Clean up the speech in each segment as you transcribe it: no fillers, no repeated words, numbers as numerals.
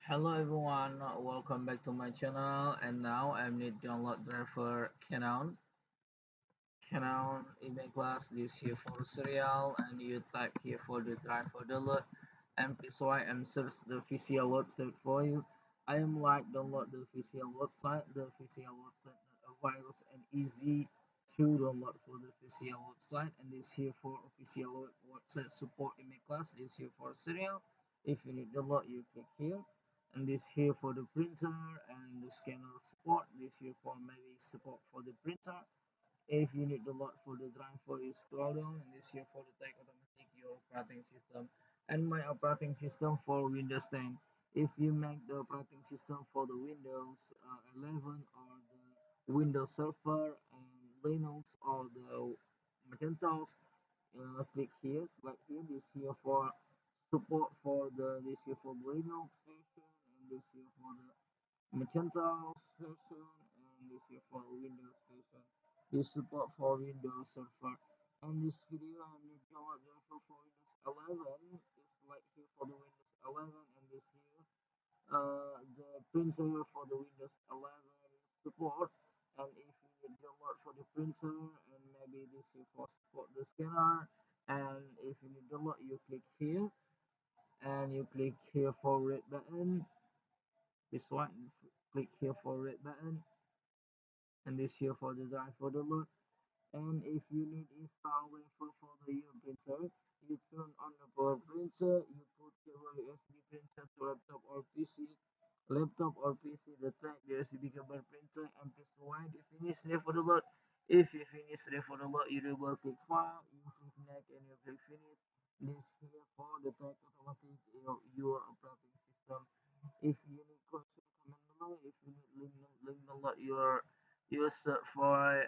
Hello everyone, welcome back to my channel. And now I need download driver Canon imageCLASS. This here for serial, and you type here for the driver download, and please why I'm search the official website for you. I am like download the official website. The official website not a virus and easy to download for the official website. And this here for official website support imageCLASS. This here for serial. If you need download, you click here. And this here for the printer and the scanner support. This here for maybe support for the printer. If you need the load for the driver, you scroll down, and this here for the take automatic your operating system. And my operating system for Windows 10. If you make the operating system for the Windows 11 or the Windows Server and Linux or the Macintosh, click here, select here. This here for support for the this here for Linux version, and this here for the Macintosh version, and this here for Windows version. This support for Windows Server. And this video I'm need Java driver for Windows 11. It's like here for the Windows 11, and this here the printer for the Windows 11 support. And if you need download for the printer, and maybe this here for support the scanner. And if you need download, you click here, and you click here for red button. This one, click here for red button, and this here for the drive for the load. And if you need install wafer for the your printer, you turn on the power printer, you put your USB printer to laptop or PC, the track the USB cable printer, and press Y to finish ready for the load. If you finish ready for the load, you double click file, you click next, and you click finish. This here for the track automatic your operating system. If you need question, comment below. If you need link below you search for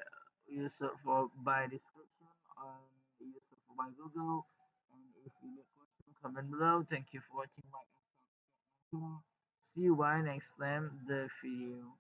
by description, and you search for by Google. And if you need question, comment below. Thank you for watching. Like and subscribe my channel. See you by next time the video.